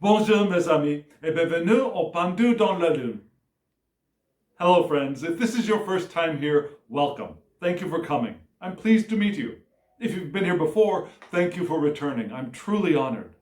Bonjour mes amis, et bienvenue au Pendu dans la Lune. Hello friends, if this is your first time here, welcome. Thank you for coming. I'm pleased to meet you. If you've been here before, thank you for returning. I'm truly honored.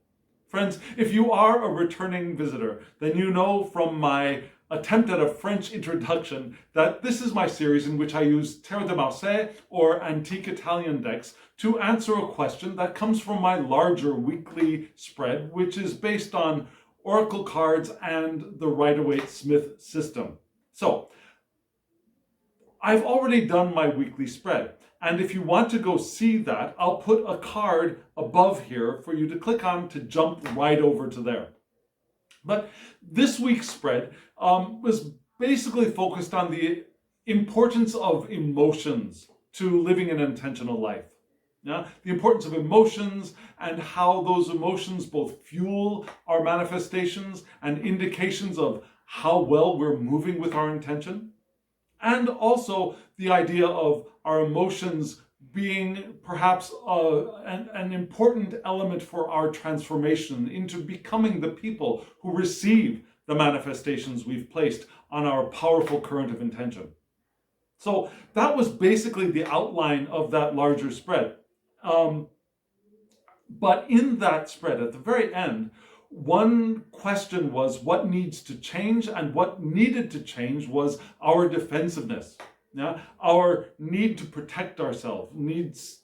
Friends, if you are a returning visitor, then you know from my attempt at a French introduction that this is my series in which I use Tarot de Marseille or antique Italian decks to answer a question that comes from my larger weekly spread, which is based on oracle cards and the Rider-Waite-Smith system. So, I've already done my weekly spread. And if you want to go see that, I'll put a card above here for you to click on to jump right over to there. But this week's spread was basically focused on the importance of emotions to living an intentional life. Yeah? The importance of emotions and how those emotions both fuel our manifestations and indications of how well we're moving with our intention. And also the idea of our emotions being perhaps an important element for our transformation into becoming the people who receive the manifestations we've placed on our powerful current of intention. So that was basically the outline of that larger spread. But in that spread, at the very end, one question was what needs to change, and what needed to change was our defensiveness. Yeah? Our need to protect ourselves needs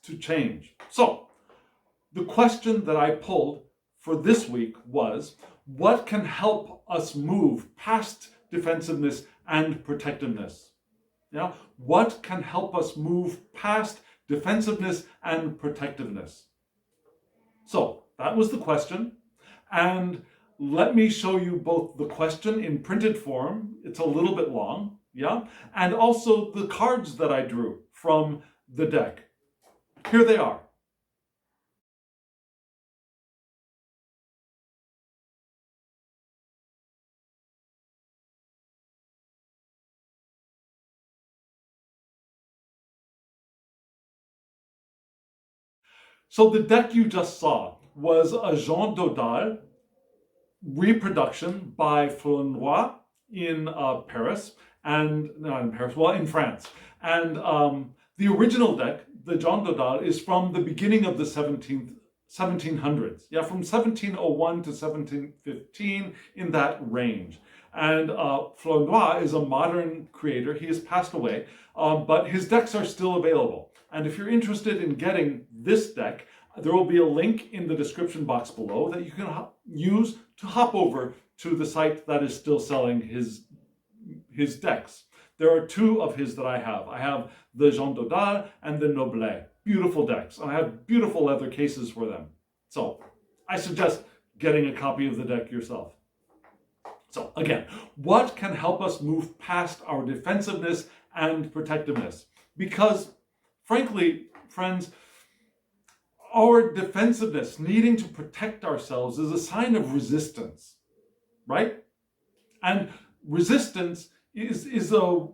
to change. So the question that I pulled for this week was, what can help us move past defensiveness and protectiveness? Yeah? What can help us move past defensiveness and protectiveness? So that was the question. And let me show you both the question in printed form. It's a little bit long, yeah? And also the cards that I drew from the deck. Here they are. So the deck you just saw was a Jean Dodal reproduction by Flornoy in Paris, and not in Paris, well, in France. And the original deck, the Jean Dodal, is from the beginning of the 1700s. Yeah, from 1701 to 1715, in that range. And Flornoy is a modern creator. He has passed away, but his decks are still available. And if you're interested in getting this deck, there will be a link in the description box below that you can use to hop over to the site that is still selling his decks. There are two of his that I have. I have the Jean Dodal and the Noblet. Beautiful decks. And I have beautiful leather cases for them. So I suggest getting a copy of the deck yourself. So again, what can help us move past our defensiveness and protectiveness? Because frankly, friends, our defensiveness, needing to protect ourselves, is a sign of resistance, right? And resistance is a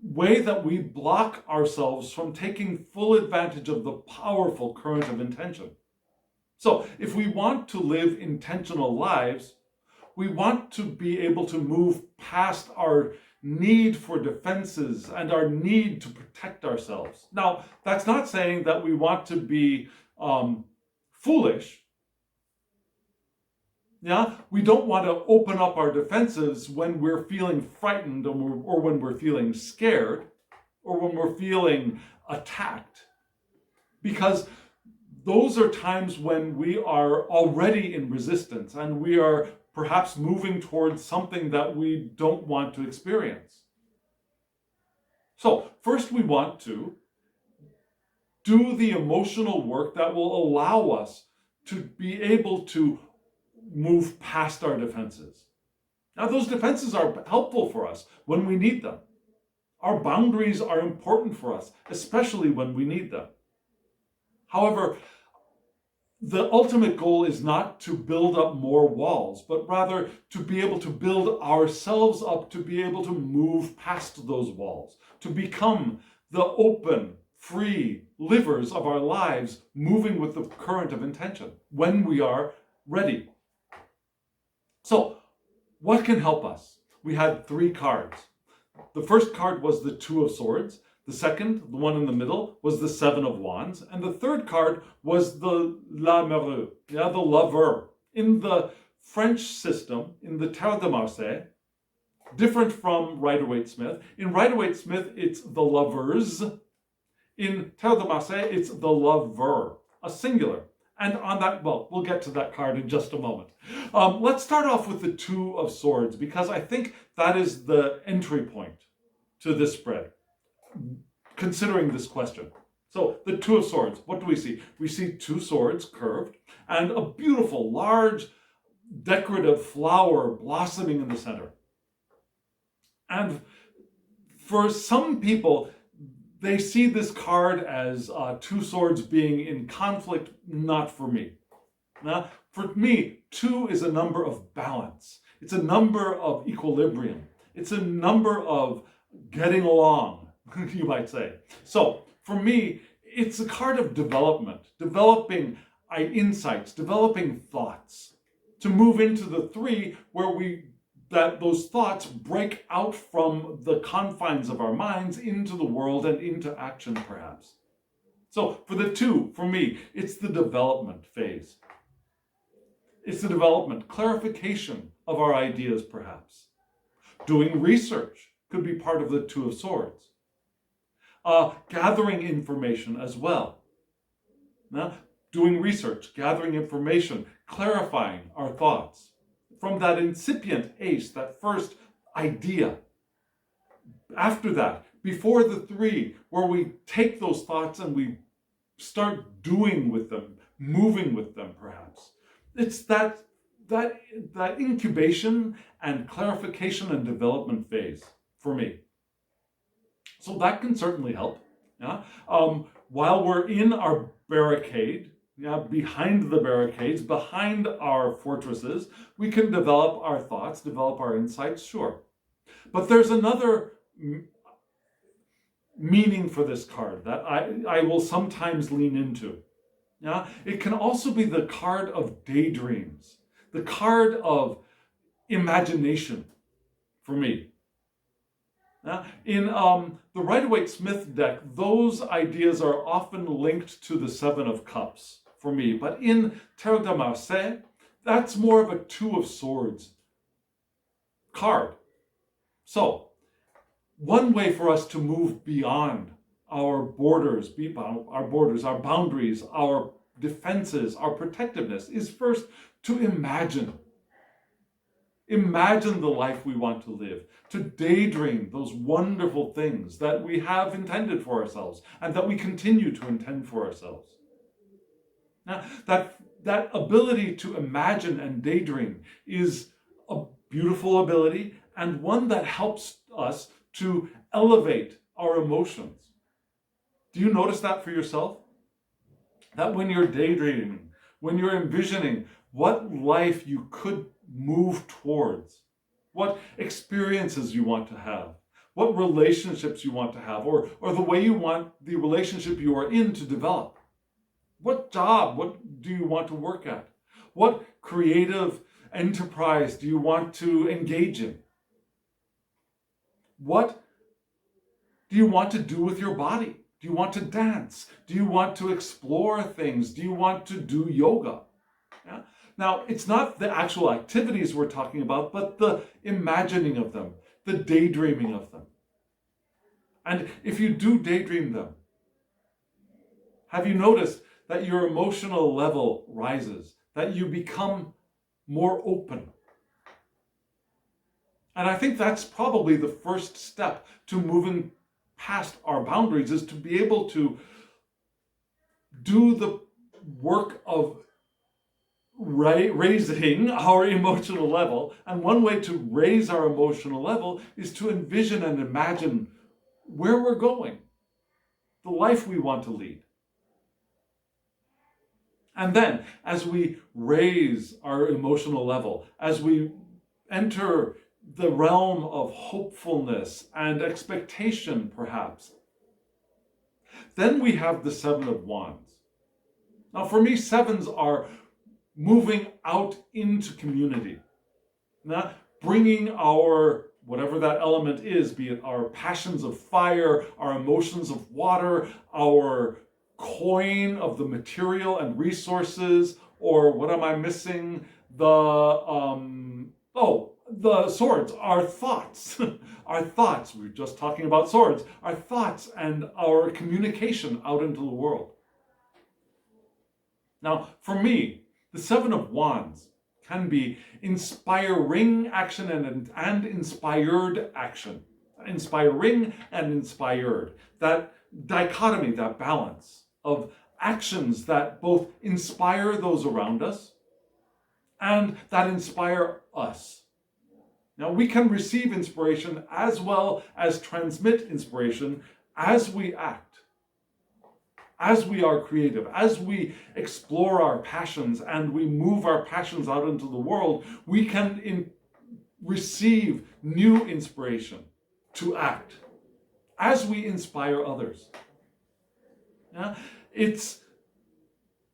way that we block ourselves from taking full advantage of the powerful current of intention. So if we want to live intentional lives, we want to be able to move past our need for defenses and our need to protect ourselves. Now, that's not saying that we want to be foolish. Yeah, we don't want to open up our defenses when we're feeling frightened or when we're feeling scared or when we're feeling attacked, because those are times when we are already in resistance and we are perhaps moving towards something that we don't want to experience. So first we want to do the emotional work that will allow us to be able to move past our defenses. Now those defenses are helpful for us when we need them. Our boundaries are important for us, especially when we need them. However, the ultimate goal is not to build up more walls, but rather to be able to build ourselves up, to be able to move past those walls, to become the open, free, livers of our lives moving with the current of intention when we are ready. So, what can help us? We had 3 cards. The first card was the 2 of Swords. The second, the one in the middle, was the 7 of Wands. And the third card was the l'amoureux, the lover. In the French system, in the Tarot de Marseille, different from Rider-Waite-Smith. In Rider-Waite-Smith, it's the lovers. In Tarot de Marseille, it's the lover, a singular. And on that, well, we'll get to that card in just a moment. Let's start off with the 2 of Swords, because I think that is the entry point to this spread, considering this question. So, the 2 of Swords, what do we see? We see 2 swords curved, and a beautiful, large, decorative flower blossoming in the center. And for some people, they see this card as 2 swords being in conflict. Not for me. Now, for me, 2 is a number of balance. It's a number of equilibrium. It's a number of getting along, you might say. So, for me, it's a card of development, developing insights, developing thoughts, to move into the 3 where those thoughts break out from the confines of our minds into the world and into action, perhaps. So for the 2, for me, it's the development phase. It's the development, clarification of our ideas, perhaps. Doing research could be part of the 2 of Swords. Gathering information as well. Now, doing research, gathering information, clarifying our thoughts. From that incipient ace, that first idea. After that, before the 3, where we take those thoughts and we start doing with them, moving with them, perhaps. It's that incubation and clarification and development phase for me. So that can certainly help. Yeah? While we're in our barricade, behind the barricades, behind our fortresses, we can develop our thoughts, develop our insights, sure. But there's another meaning for this card that I will sometimes lean into. Yeah? It can also be the card of daydreams, the card of imagination for me. In the Rider-Waite-Smith deck, those ideas are often linked to the 7 of Cups for me. But in Tarot de Marseille, that's more of a 2 of Swords card. So, one way for us to move beyond our borders, our boundaries, our defenses, our protectiveness, is first to imagine. Imagine the life we want to live, to daydream those wonderful things that we have intended for ourselves and that we continue to intend for ourselves. Now, that ability to imagine and daydream is a beautiful ability and one that helps us to elevate our emotions. Do you notice that for yourself? That when you're daydreaming, when you're envisioning what life you could move towards, what experiences you want to have, what relationships you want to have, or the way you want the relationship you are in to develop. What job, what do you want to work at? What creative enterprise do you want to engage in? What do you want to do with your body? Do you want to dance? Do you want to explore things? Do you want to do yoga? Yeah? Now, it's not the actual activities we're talking about, but the imagining of them, the daydreaming of them. And if you do daydream them, have you noticed that your emotional level rises, that you become more open? And I think that's probably the first step to moving past our boundaries, is to be able to do the work of raising our emotional level. And one way to raise our emotional level is to envision and imagine where we're going, the life we want to lead. And then, as we raise our emotional level, as we enter the realm of hopefulness and expectation, perhaps, Then we have the Seven of Wands. Now for me, sevens are moving out into community. Now, bringing our, whatever that element is, be it our passions of fire, our emotions of water, our coin of the material and resources, or what am I missing? The swords, our thoughts. Our thoughts, we were just talking about swords, our thoughts and our communication out into the world. Now, for me, the Seven of Wands can be inspiring action and inspired action. Inspiring and inspired. That dichotomy, that balance of actions that both inspire those around us and that inspire us. Now, we can receive inspiration as well as transmit inspiration as we act, as we are creative, as we explore our passions and we move our passions out into the world. We can receive new inspiration to act as we inspire others. Yeah? It's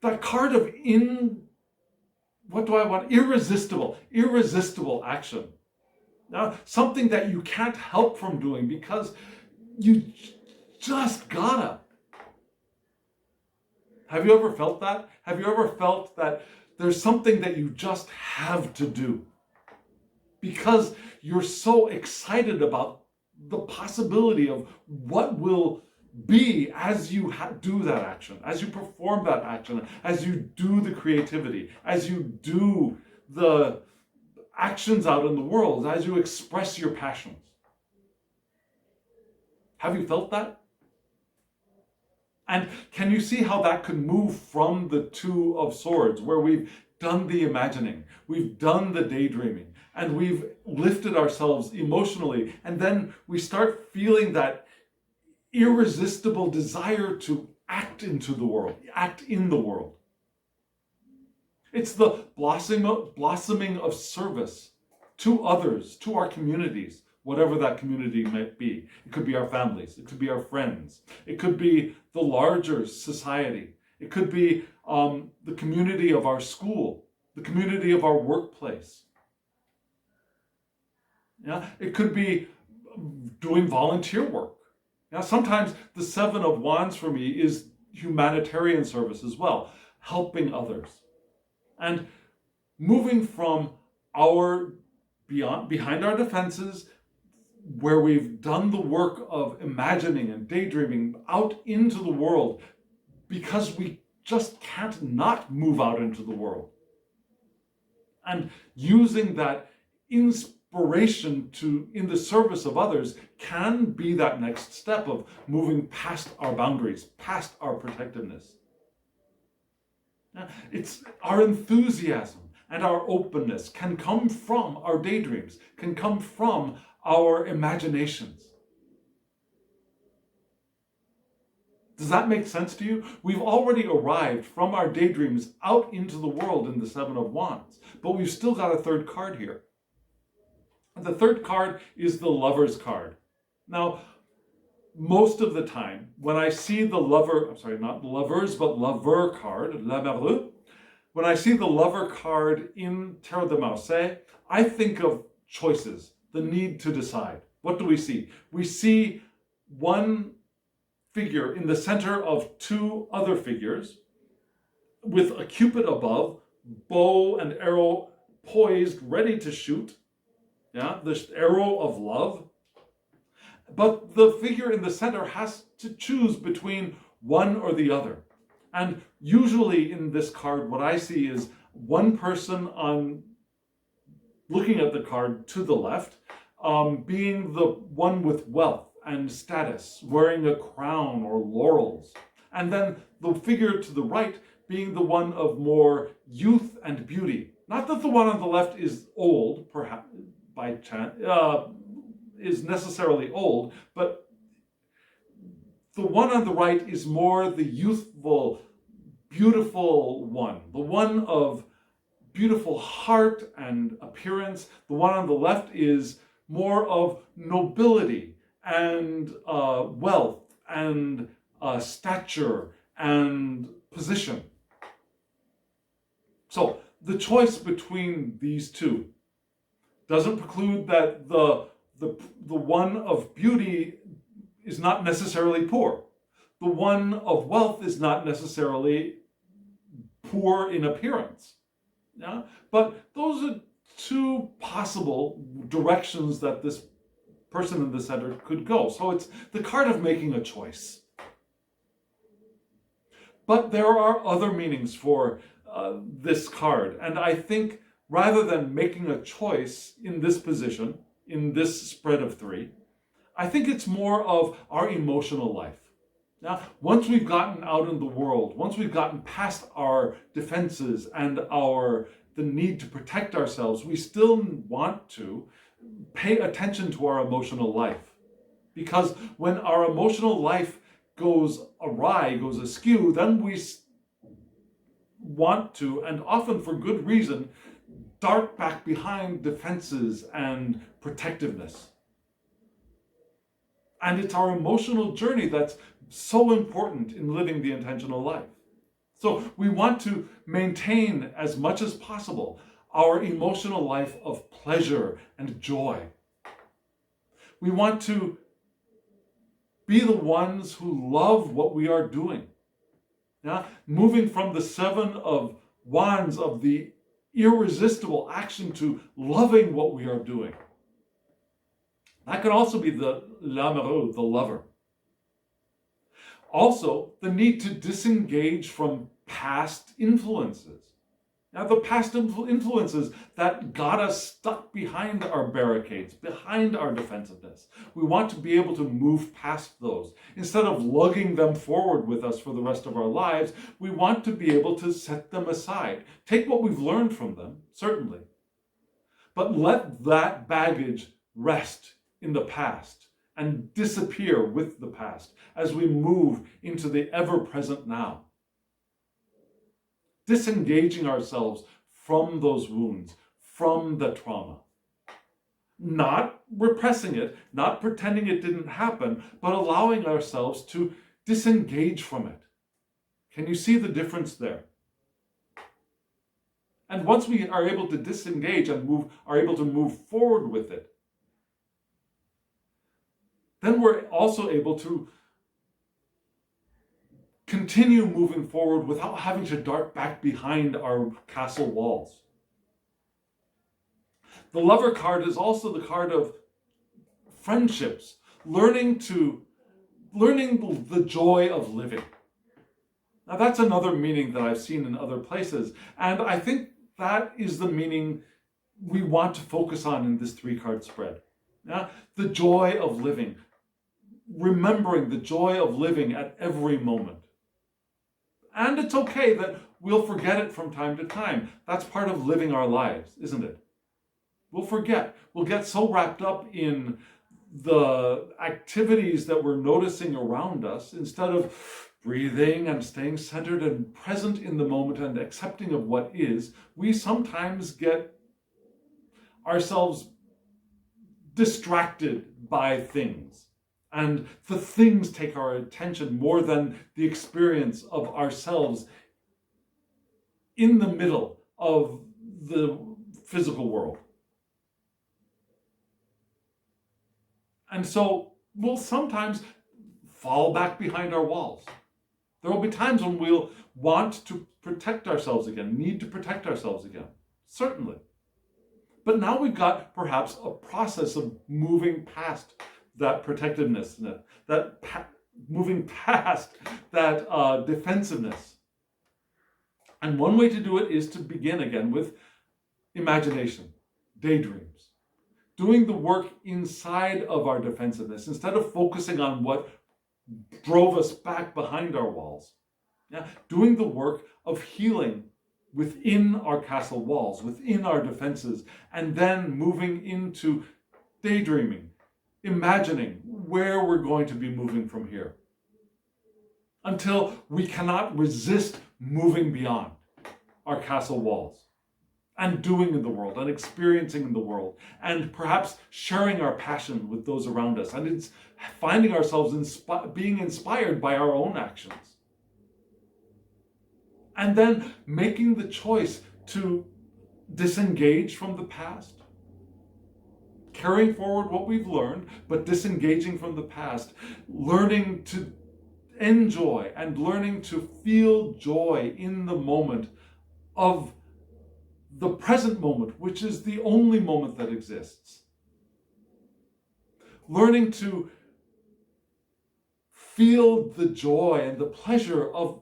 that card of irresistible action. Now, something that you can't help from doing because you just gotta. Have you ever felt that? Have you ever felt that there's something that you just have to do because you're so excited about the possibility of what will be as you do that action, as you perform that action, as you do the creativity, as you do the actions out in the world, as you express your passions? Have you felt that? And can you see how that could move from the Two of Swords, where we've done the imagining, we've done the daydreaming, and we've lifted ourselves emotionally, and then we start feeling that irresistible desire to act into the world, act in the world. It's the blossoming of service to others, to our communities, whatever that community might be. It could be our families, it could be our friends, it could be the larger society, it could be the community of our school, the community of our workplace. Yeah, it could be doing volunteer work. Now, sometimes the Seven of Wands for me is humanitarian service as well, helping others. And moving from our behind our defenses, where we've done the work of imagining and daydreaming, out into the world, because we just can't not move out into the world. And using that inspiration in the service of others can be that next step of moving past our boundaries, past our protectiveness. It's our enthusiasm and our openness can come from our daydreams, can come from our imaginations. Does that make sense to you? We've already arrived from our daydreams out into the world in the Seven of Wands, but we've still got a third card here. And the third card is the Lover's card. Now, most of the time, when I see the lover card, l'amoureux, when I see the lover card in Tarot de Marseille, I think of choices, the need to decide. What do we see? We see one figure in the center of two other figures with a cupid above, bow and arrow poised, ready to shoot. Yeah, this arrow of love. But the figure in the center has to choose between one or the other. And usually in this card, what I see is one person looking at the card to the left, being the one with wealth and status, wearing a crown or laurels. And then the figure to the right being the one of more youth and beauty. Not that the one on the left is old, perhaps by chance, is necessarily old, but the one on the right is more the youthful, beautiful one, the one of beautiful heart and appearance. The one on the left is more of nobility and wealth and stature, and position. So the choice between these two doesn't preclude that the one of beauty is not necessarily poor. The one of wealth is not necessarily poor in appearance. Yeah? But those are two possible directions that this person in the center could go. So it's the card of making a choice. But there are other meanings for this card. And I think rather than making a choice in this position, in this spread of three, I think it's more of our emotional life. Now, once we've gotten out in the world, once we've gotten past our defenses and the need to protect ourselves, we still want to pay attention to our emotional life. Because when our emotional life goes awry, goes askew, then we want to, and often for good reason, dart back behind defenses and protectiveness. And it's our emotional journey that's so important in living the intentional life. So we want to maintain as much as possible our emotional life of pleasure and joy. We want to be the ones who love what we are doing. Yeah? Moving from the Seven of Wands, of the irresistible action, to loving what we are doing. That could also be the l'amoureux, the lover. Also, the need to disengage from past influences. Now, the past influences that got us stuck behind our barricades, behind our defensiveness. We want to be able to move past those. Instead of lugging them forward with us for the rest of our lives, we want to be able to set them aside. Take what we've learned from them, certainly. But let that baggage rest in the past and disappear with the past as we move into the ever-present now. Disengaging ourselves from those wounds, from the trauma. Not repressing it, not pretending it didn't happen, but allowing ourselves to disengage from it. Can you see the difference there? And once we are able to disengage and are able to move forward with it, then we're also able to continue moving forward without having to dart back behind our castle walls. The Lover card is also the card of friendships, learning the joy of living. Now that's another meaning that I've seen in other places, and I think that is the meaning we want to focus on in this three-card spread. Yeah? The joy of living, remembering the joy of living at every moment. And it's okay that we'll forget it from time to time. That's part of living our lives, isn't it? We'll forget. We'll get so wrapped up in the activities that we're noticing around us, instead of breathing and staying centered and present in the moment and accepting of what is, we sometimes get ourselves distracted by things. And the things take our attention more than the experience of ourselves in the middle of the physical world. And so we'll sometimes fall back behind our walls. There will be times when we'll want to protect ourselves again, need to protect ourselves again, certainly. But now we've got perhaps a process of moving past that protectiveness, moving past that defensiveness. And one way to do it is to begin again with imagination, daydreams, doing the work inside of our defensiveness instead of focusing on what drove us back behind our walls. Yeah? Doing the work of healing within our castle walls, within our defenses, and then moving into daydreaming, imagining where we're going to be moving from here, until we cannot resist moving beyond our castle walls and doing in the world and experiencing in the world, and perhaps sharing our passion with those around us, and it's finding ourselves being inspired by our own actions. And then making the choice to disengage from the past, carrying forward what we've learned, but disengaging from the past, learning to enjoy and learning to feel joy in the moment of the present moment, which is the only moment that exists. Learning to feel the joy and the pleasure of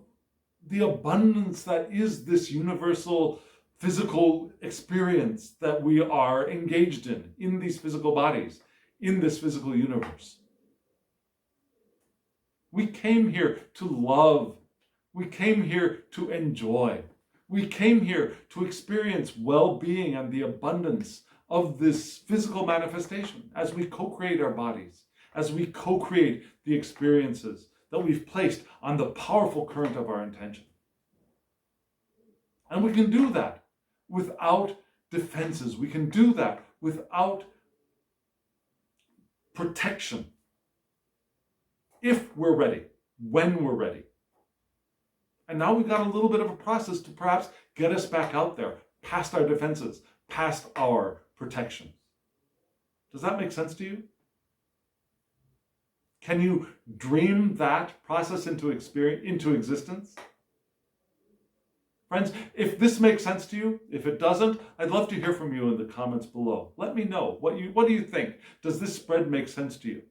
the abundance that is this universal physical experience that we are engaged in these physical bodies, in this physical universe. We came here to love. We came here to enjoy. We came here to experience well-being and the abundance of this physical manifestation as we co-create our bodies, as we co-create the experiences that we've placed on the powerful current of our intention. And we can do that without defenses. We can do that without protection. If we're ready, when we're ready. And now we've got a little bit of a process to perhaps get us back out there, past our defenses, past our protection. Does that make sense to you? Can you dream that process into existence? Friends, if this makes sense to you, if it doesn't, I'd love to hear from you in the comments below. Let me know. What do you think? Does this spread make sense to you?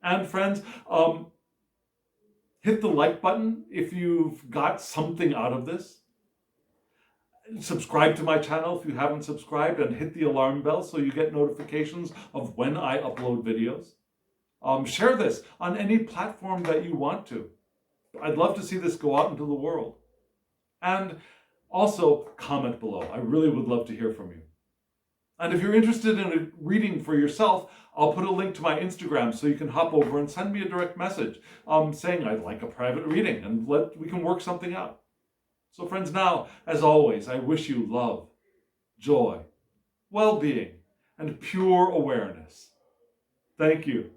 And friends, hit the like button if you've got something out of this. Subscribe to my channel if you haven't subscribed, and hit the alarm bell so you get notifications of when I upload videos. Share this on any platform that you want to. I'd love to see this go out into the world. And also comment below. I really would love to hear from you. And if you're interested in a reading for yourself, I'll put a link to my Instagram so you can hop over and send me a direct message saying I'd like a private reading, and we can work something out. So friends, now, as always, I wish you love, joy, well-being, and pure awareness. Thank you.